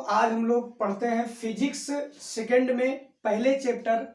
आज हम लोग पढ़ते हैं फिजिक्स सेकंड में पहले चैप्टर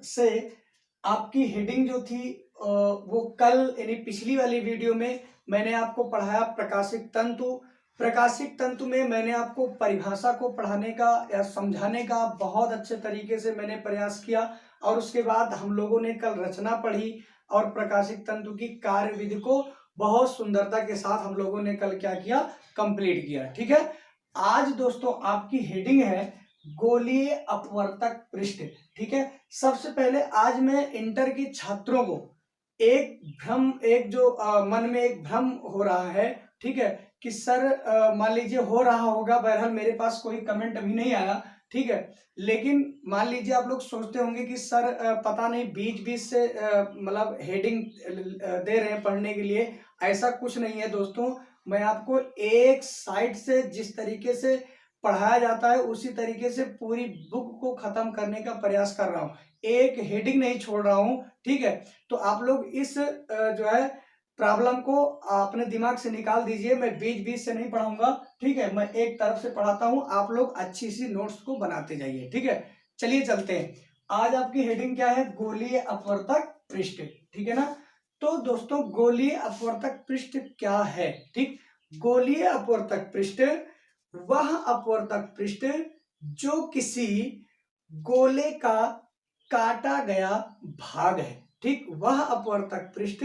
से। आपकी हेडिंग जो थी वो कल यानी पिछली वाली वीडियो में मैंने आपको पढ़ाया प्रकाशिक तंतु। प्रकाशिक तंतु में मैंने आपको परिभाषा को पढ़ाने का या समझाने का बहुत अच्छे तरीके से मैंने प्रयास किया, और उसके बाद हम लोगों ने कल रचना पढ़ी और प्रकाशिक तंतु की कार्य विधि को बहुत सुंदरता के साथ हम लोगों ने कल क्या किया, कंप्लीट किया। ठीक है, आज दोस्तों आपकी हेडिंग है गोलीय अपवर्तक पृष्ठ। ठीक है, सबसे पहले आज मैं इंटर के छात्रों को एक जो मन में एक भ्रम हो रहा है, ठीक है, कि सर मान लीजिए हो रहा होगा, बहरहाल मेरे पास कोई कमेंट अभी नहीं आया, ठीक है, लेकिन मान लीजिए आप लोग सोचते होंगे कि सर पता नहीं बीच बीच से मतलब हेडिंग दे रहे हैं पढ़ने के लिए। ऐसा कुछ नहीं है दोस्तों, मैं आपको एक साइड से जिस तरीके से पढ़ाया जाता है उसी तरीके से पूरी बुक को खत्म करने का प्रयास कर रहा हूँ, एक हेडिंग नहीं छोड़ रहा हूँ। ठीक है, तो आप लोग इस जो है प्रॉब्लम को अपने दिमाग से निकाल दीजिए, मैं बीच बीच से नहीं पढ़ाऊंगा। ठीक है, मैं एक तरफ से पढ़ाता हूं, आप लोग अच्छी सी नोट्स को बनाते जाइए। ठीक है, चलिए चलते हैं। आज आपकी हेडिंग क्या है, गोलीय अपवर्तक पृष्ठ। ठीक है ना, तो दोस्तों गोलीय अपवर्तक पृष्ठ क्या है। ठीक, गोलीय अपवर्तक पृष्ठ वह अपवर्तक पृष्ठ जो किसी गोले का काटा गया भाग है। ठीक, वह अपवर्तक पृष्ठ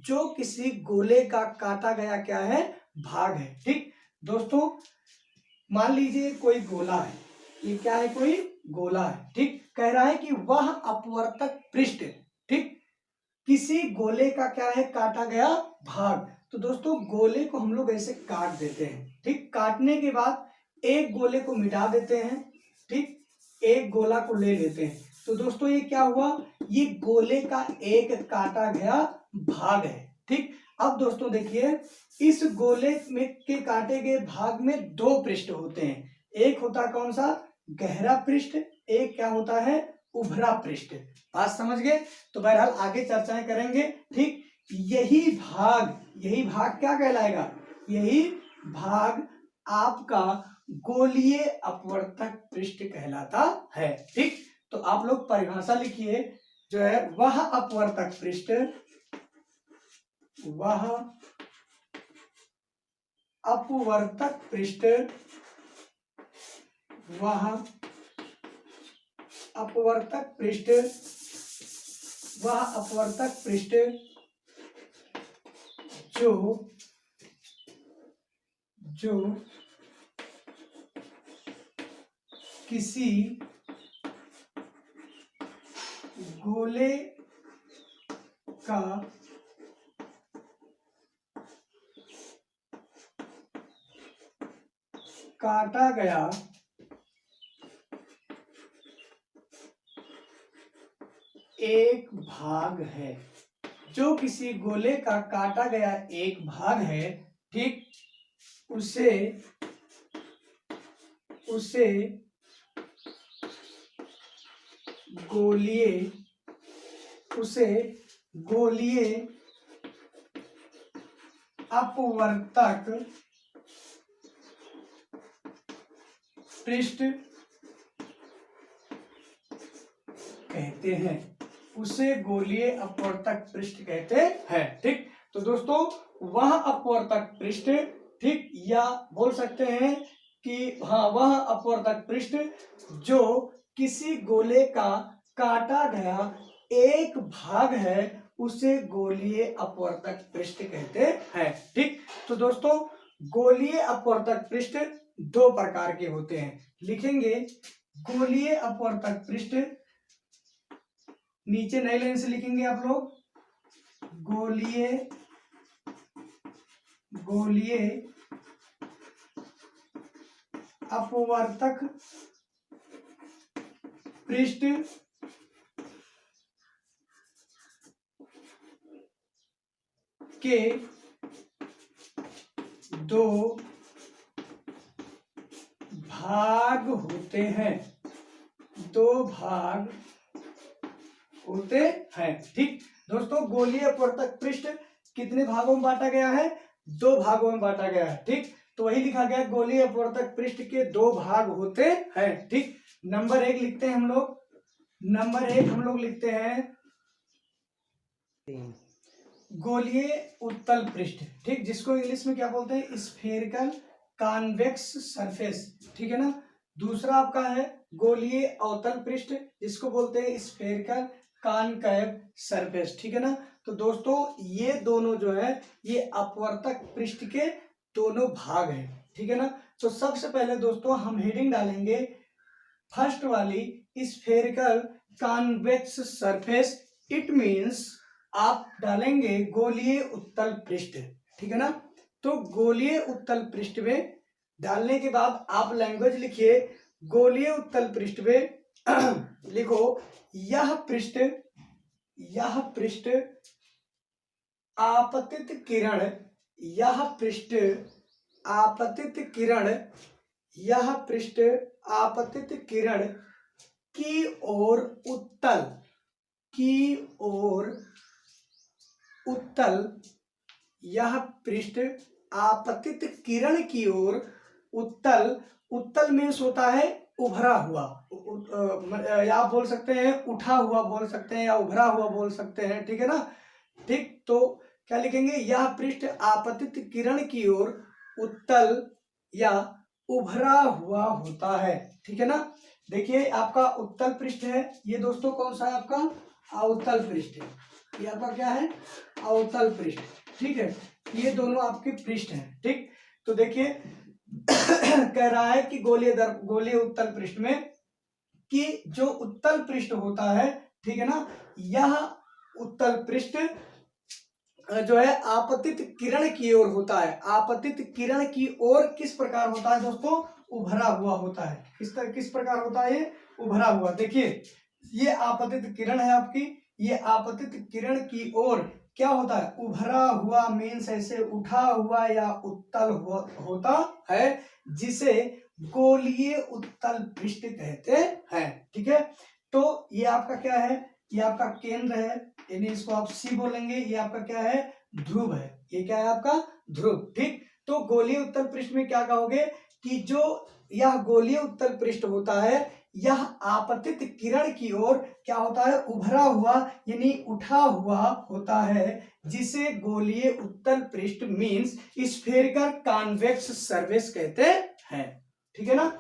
जो किसी गोले का काटा गया क्या है, भाग है। ठीक दोस्तों, मान लीजिए कोई गोला है, ये क्या है, कोई गोला है। ठीक, कह रहा है कि वह अपवर्तक पृष्ठ, ठीक, किसी गोले का क्या है, काटा गया भाग। तो दोस्तों गोले को हम लोग ऐसे काट देते हैं। ठीक, काटने के बाद एक गोले को मिटा देते हैं, ठीक, एक गोला को ले लेते हैं। तो दोस्तों ये क्या हुआ, ये गोले का एक काटा गया भाग है। ठीक, अब दोस्तों देखिए, इस गोले में के काटे गए भाग में दो पृष्ठ होते हैं, एक होता है कौन सा, गहरा पृष्ठ, एक क्या होता है, उभरा पृष्ठ। बात समझ गए, तो बहरहाल आगे चर्चाएं करेंगे। ठीक, यही भाग क्या कहलाएगा, यही भाग आपका गोलीय अपवर्तक पृष्ठ कहलाता है। ठीक, तो आप लोग परिभाषा लिखिए, जो है वह अपवर्तक पृष्ठ, वह अपवर्तक पृष्ठ, वह अपवर्तक पृष्ठ, वह अपवर्तक पृष्ठ जो किसी गोले का काटा गया एक भाग है, जो किसी गोले का काटा गया एक भाग है। ठीक, उसे गोलीय अपवर्तक पृष्ठ कहते हैं, उसे गोलीय अपवर्तक पृष्ठ कहते हैं। ठीक, तो दोस्तों वह अपवर्तक पृष्ठ, ठीक, या बोल सकते हैं कि हाँ वह अपवर्तक पृष्ठ जो किसी गोले का काटा गया एक भाग है, उसे गोलीय अपवर्तक पृष्ठ कहते हैं। ठीक, तो दोस्तों गोलीय अपवर्तक पृष्ठ दो प्रकार के होते हैं, लिखेंगे गोलीय अपवर्तक पृष्ठ, नीचे नई लाइन से लिखेंगे आप लोग, गोलीय अपवर्तक पृष्ठ के दो भाग होते हैं, ठीक दोस्तों, गोलीय अपवर्तक पृष्ठ कितने भागों में बांटा गया है, दो भागों में बांटा गया है। ठीक, तो वही लिखा गया गोलीय अपवर्तक पृष्ठ के दो भाग होते हैं। ठीक, नंबर 1 लिखते हैं हम लोग, नंबर 1 हम लोग लिखते हैं गोलीय उत्तल पृष्ठ। ठीक, जिसको इंग्लिश में क्या बोलते हैं, स्फेरिकल कॉन्वेक्स सरफेस। ठीक है ना। दूसरा आपका है गोलीय अवतल पृष्ठ, जिसको बोलते हैं स्फेरिकल कॉनकेव सरफेस। ठीक है ना। तो दोस्तों ये दोनों जो है ये अपवर्तक पृष्ठ के दोनों भाग हैं। ठीक है ना। तो सबसे पहले दोस्तों हम हेडिंग डालेंगे फर्स्ट वाली, spherical convex surface. It means आप डालेंगे गोलीय उत्तल पृष्ठ। ठीक है ना। तो गोलीय उत्तल पृष्ठ में डालने के बाद आप लैंग्वेज लिखिए, गोलीय उत्तल पृष्ठ में लिखो यह पृष्ठ आपतित किरण, यह पृष्ठ आपतित किरण, यह पृष्ठ आपतित किरण की ओर उत्तल, की ओर उत्तल, यह पृष्ठ आपतित किरण की ओर उत्तल, उत्तल मीन्स होता है उभरा हुआ, या आप बोल सकते हैं उठा हुआ बोल सकते हैं, या उभरा हुआ बोल सकते हैं। ठीक है ना। ठीक, तो क्या लिखेंगे, यह पृष्ठ आपतित किरण की ओर उत्तल या उभरा हुआ होता है। ठीक है ना। देखिए आपका उत्तल पृष्ठ है ये दोस्तों, कौन सा है आपका, अवतल पृष्ठ। ये आपका क्या है, अवतल पृष्ठ। ठीक है, ये दोनों आपके पृष्ठ हैं। ठीक, तो देखिए कह रहा है कि गोलीय उत्तल पृष्ठ में कि जो उत्तल पृष्ठ होता है, ठीक है ना, यह उत्तल पृष्ठ जो है आपतित किरण की ओर होता है। आपतित किरण की ओर किस प्रकार होता है दोस्तों, उभरा हुआ होता है। किस प्रकार होता है ये, उभरा हुआ। देखिए ये आपतित किरण है आपकी, ये आपतित किरण की ओर क्या होता है, उभरा हुआ मीन्स ऐसे उठा हुआ या उत्तल होता है, जिसे गोलीय उत्तल पृष्ठ कहते हैं। ठीक है, तो ये आपका क्या है, ये आपका केंद्र है, यानी इसको आप सी बोलेंगे। ये आपका क्या है, ध्रुव है। ये क्या है आपका, ध्रुव। ठीक, तो गोलीय उत्तल पृष्ठ में क्या कहोगे कि जो यह गोलीय उत्तल पृष्ठ होता है, यह आपतित किरण की ओर क्या होता है, उभरा हुआ यानी उठा हुआ होता है, जिसे गोलीय उत्तल पृष्ठ मींस स्फेरिकल कॉन्वेक्स सरफेस कहते हैं। ठीक है ना।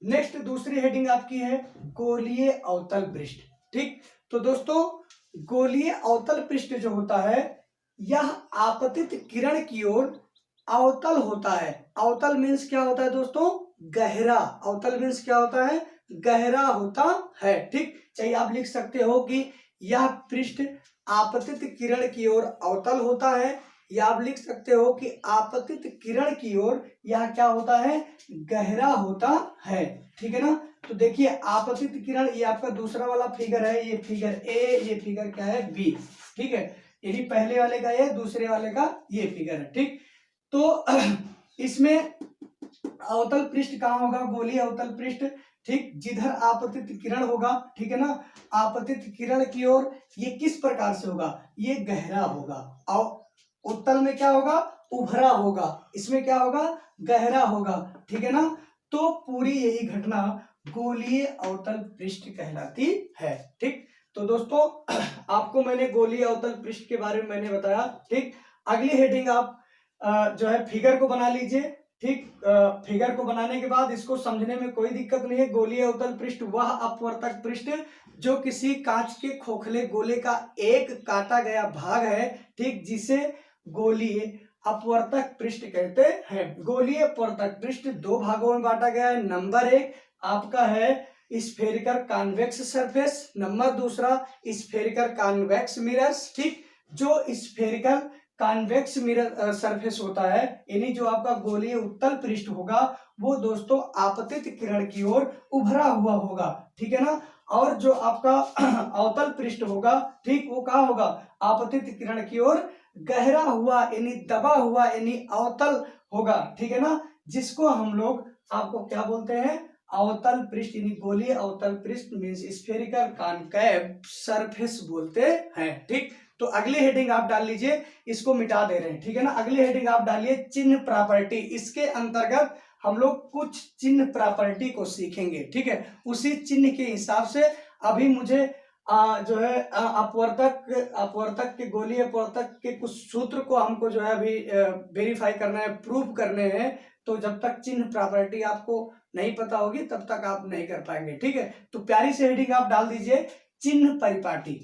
नेक्स्ट दूसरी हेडिंग आपकी है गोलीय अवतल पृष्ठ। ठीक, तो दोस्तों गोलीय अवतल पृष्ठ जो होता है, यह आपतित किरण की ओर अवतल होता है। अवतल मीन्स क्या होता है दोस्तों, गहरा। अवतल मीन्स क्या होता है, गहरा होता है। ठीक, चाहिए आप लिख सकते हो कि यह पृष्ठ आपतित किरण की ओर अवतल होता है, या आप लिख सकते हो कि आपतित किरण की ओर यह क्या होता है, गहरा होता है। ठीक है ना। तो देखिए आपतित किरण, ये आपका दूसरा वाला फिगर है, ये फिगर ए, ये फिगर क्या है, बी। ठीक है, यानी पहले वाले का ये, दूसरे वाले का ये फिगर है। ठीक, तो इसमें अवतल पृष्ठ कहाँ होगा, गोलीय अवतल पृष्ठ। ठीक, जिधर आपतित किरण होगा, ठीक है ना, आपतित किरण की ओर ये किस प्रकार से होगा, ये गहरा होगा। और उत्तल में क्या होगा, उभरा होगा। इसमें क्या होगा, गहरा होगा। ठीक है ना। तो पूरी यही घटना गोलीय अवतल पृष्ठ कहलाती है। ठीक, तो दोस्तों आपको मैंने गोलीय अवतल पृष्ठ के बारे में मैंने बताया। ठीक, अगली हेडिंग आप जो है फिगर को बना लीजिए। ठीक, फिगर को बनाने के बाद इसको समझने में कोई दिक्कत नहीं है। गोलीय अवतल पृष्ठ वह अपवर्तक पृष्ठ जो किसी कांच के खोखले गोले का एक काटा गया भाग है, ठीक, जिसे गोलीय अपवर्तक पृष्ठ कहते हैं। गोलीय अपवर्तक पृष्ठ दो भागों में बांटा गया है। नंबर 1 आपका है स्फेरिकल कॉन्वेक्स सरफेस, नंबर दूसरा स्फेरिकल कॉन्वेक्स मिरर्स। ठीक, जो स्फेरिकल कॉन्वेक्स मिरर सरफेस होता है, यानी जो आपका गोलीय उत्तल पृष्ठ होगा, वो दोस्तों आपतित किरण की ओर उभरा हुआ होगा। ठीक है ना। और जो आपका अवतल पृष्ठ होगा, ठीक, वो कहाँ होगा, आपतित किरण की ओर गहरा हुआ यानी दबा हुआ यानी अवतल होगा। ठीक है ना, जिसको हम लोग आपको क्या बोलते हैं, अवतल पृष्ठ यानी गोलीय अवतल पृष्ठ मींस स्फेरिकल कॉनकेव सरफेस बोलते हैं। ठीक, तो अगली हेडिंग आप डाल लीजिए, इसको मिटा दे रहे हैं, ठीक है ना। अगली हेडिंग आप डालिए चिन्ह प्रॉपर्टी। इसके अंतर्गत हम लोग कुछ चिन्ह प्रॉपर्टी को सीखेंगे, ठीक है। उसी चिन्ह के हिसाब से अभी मुझे जो है अपवर्तक के गोलीय अपवर्तक के कुछ सूत्र को हमको जो है अभी वेरीफाई करना है, प्रूफ करने हैं। तो जब तक चिन्ह प्रॉपर्टी आपको नहीं पता होगी तब तक आप नहीं कर पाएंगे, ठीक है। तो प्यारी से हेडिंग आप डाल दीजिए चिन्ह परिपाटी,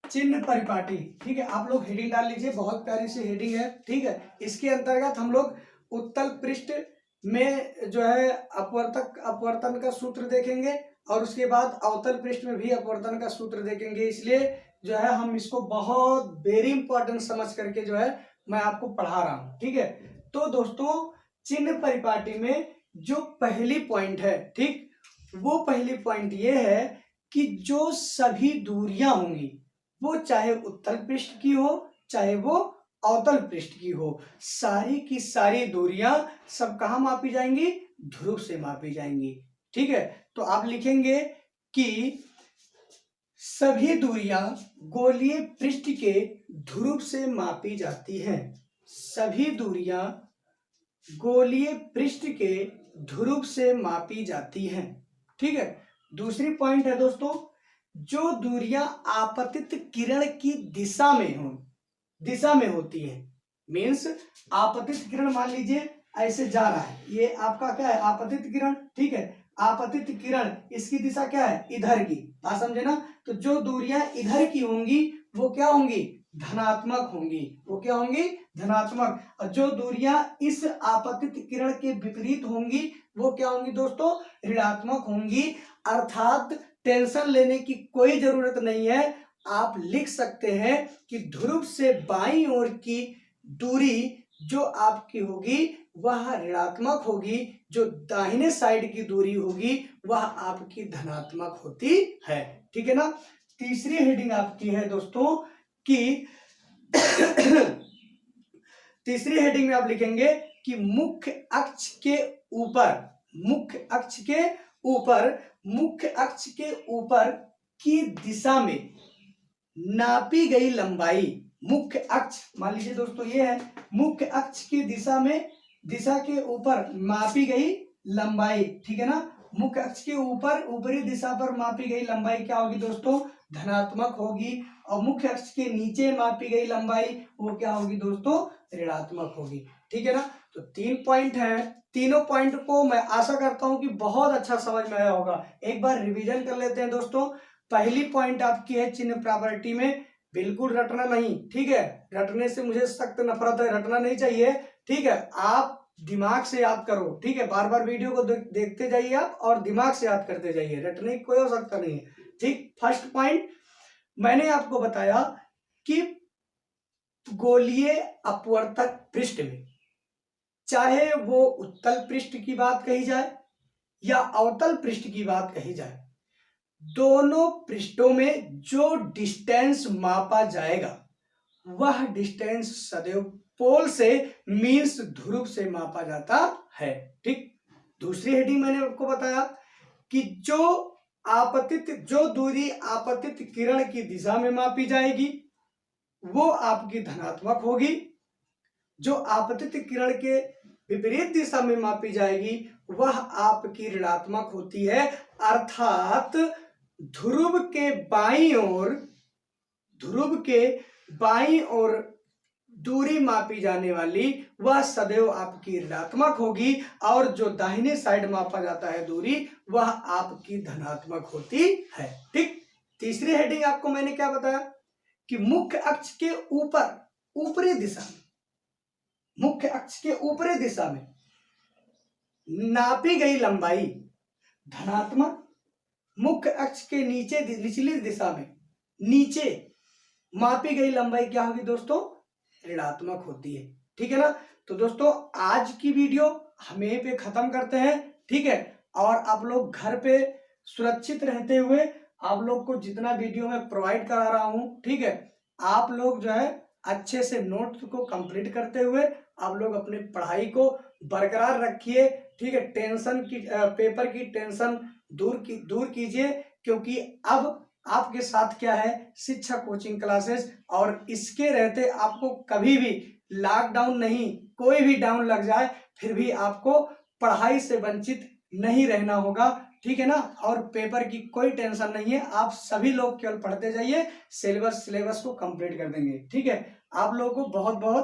चिन्ह परिपाटी, ठीक है। आप लोग हेडिंग डाल लीजिए, बहुत प्यारी सी हेडिंग है, ठीक है। इसके अंतर्गत हम लोग उत्तल पृष्ठ में जो है अपवर्तन का सूत्र देखेंगे और उसके बाद अवतल पृष्ठ में भी अपवर्तन का सूत्र देखेंगे। इसलिए जो है हम इसको बहुत वेरी इंपॉर्टेंट समझ करके जो है मैं आपको पढ़ा रहा हूं, ठीक है। तो दोस्तों चिन्ह परिपाटी में जो पहली पॉइंट है, ठीक, वो पहली पॉइंट ये है कि जो सभी दूरियां होंगी वो चाहे उत्तल पृष्ठ की हो चाहे वो अवतल पृष्ठ की हो, सारी की सारी दूरियां सब कहां मापी जाएंगी, ध्रुव से मापी जाएंगी, ठीक है। तो आप लिखेंगे कि सभी दूरियां गोलीय पृष्ठ के ध्रुव से मापी जाती हैं, सभी दूरियां गोलीय पृष्ठ के ध्रुव से मापी जाती हैं, ठीक है। दूसरी पॉइंट है दोस्तों, जो दूरियां आपतित किरण की दिशा में होती है, मीन्स आपतित किरण मान लीजिए ऐसे जा रहा है, ये आपका क्या है, आपतित किरण, ठीक है। आपतित किरण इसकी दिशा क्या है, इधर की, बात समझे ना। तो जो दूरियां इधर की होंगी वो क्या होंगी, धनात्मक होंगी, वो क्या होंगी, धनात्मक। और जो दूरियां इस आपतित किरण के विपरीत होंगी वो क्या होंगी दोस्तों, ऋणात्मक होंगी। अर्थात टेंशन लेने की कोई जरूरत नहीं है, आप लिख सकते हैं कि ध्रुव से बाईं ओर की दूरी जो आपकी होगी वह ऋणात्मक होगी, जो दाहिने साइड की दूरी होगी वह आपकी धनात्मक होती है, ठीक है ना। तीसरी हेडिंग आपकी है दोस्तों कि तीसरी हेडिंग में आप लिखेंगे कि मुख्य अक्ष के ऊपर की दिशा में नापी गई लंबाई, मुख्य अक्ष मान लीजिए दोस्तों ये है, मुख्य अक्ष की दिशा के ऊपर मापी गई लंबाई, ठीक है ना। मुख्य अक्ष के ऊपर ऊपरी दिशा पर मापी गई लंबाई क्या होगी दोस्तों, धनात्मक होगी। और मुख्य अक्ष के नीचे मापी गई लंबाई वो क्या होगी दोस्तों, ऋणात्मक होगी, ठीक है ना। तो 3 पॉइंट है, तीनों पॉइंट को मैं आशा करता हूं कि बहुत अच्छा समझ में आया होगा। एक बार रिवीजन कर लेते हैं दोस्तों। पहली पॉइंट आपकी है चिन्ह प्रॉपर्टी में, बिल्कुल रटना नहीं, ठीक है। रटने से मुझे सख्त नफरत है, रटना नहीं चाहिए, ठीक है। आप दिमाग से याद करो, ठीक है। बार बार वीडियो को देखते जाइए आप और दिमाग से याद करते जाइए, रटने की कोई आवश्यकता नहीं है, ठीक। फर्स्ट पॉइंट मैंने आपको बताया कि गोलीय अपवर्तक पृष्ठ में चाहे वो उत्तल पृष्ठ की बात कही जाए या अवतल पृष्ठ की बात कही जाए, दोनों पृष्ठों में जो डिस्टेंस मापा जाएगा वह डिस्टेंस सदैव पोल से मीन्स ध्रुव से मापा जाता है, ठीक। दूसरी हेडिंग मैंने आपको बताया कि जो दूरी आपतित किरण की दिशा में मापी जाएगी वो आपकी धनात्मक होगी, जो आपतित किरण के विपरीत दिशा में मापी जाएगी वह आपकी ऋणात्मक होती है। अर्थात ध्रुव के बाईं ओर दूरी मापी जाने वाली वह सदैव आपकी ऋणात्मक होगी और जो दाहिने साइड मापा जाता है दूरी वह आपकी धनात्मक होती है, ठीक। तीसरी हेडिंग आपको मैंने क्या बताया कि मुख्य अक्ष के ऊपरी दिशा में नापी गई लंबाई धनात्मक, मुख्य अक्ष के निचली दिशा में नीचे मापी गई लंबाई क्या होगी दोस्तों, ऋणात्मक होती है, ठीक है ना। तो दोस्तों आज की वीडियो हम यहीं पे खत्म करते हैं, ठीक है। और आप लोग घर पे सुरक्षित रहते हुए आप लोग को जितना वीडियो मैं प्रोवाइड करा रहा हूं, ठीक है, आप लोग जो है अच्छे से नोट्स को कंप्लीट करते हुए आप लोग अपनी पढ़ाई को बरकरार रखिए, ठीक है। पेपर की टेंशन दूर कीजिए, क्योंकि अब आपके साथ क्या है, शिक्षा कोचिंग क्लासेस। और इसके रहते आपको कभी भी लॉकडाउन नहीं, कोई भी डाउन लग जाए फिर भी आपको पढ़ाई से वंचित नहीं रहना होगा, ठीक है ना। और पेपर की कोई टेंशन नहीं है, आप सभी लोग केवल पढ़ते जाइए, सिलेबस को कंप्लीट कर देंगे, ठीक है। आप लोगों को बहुत बहुत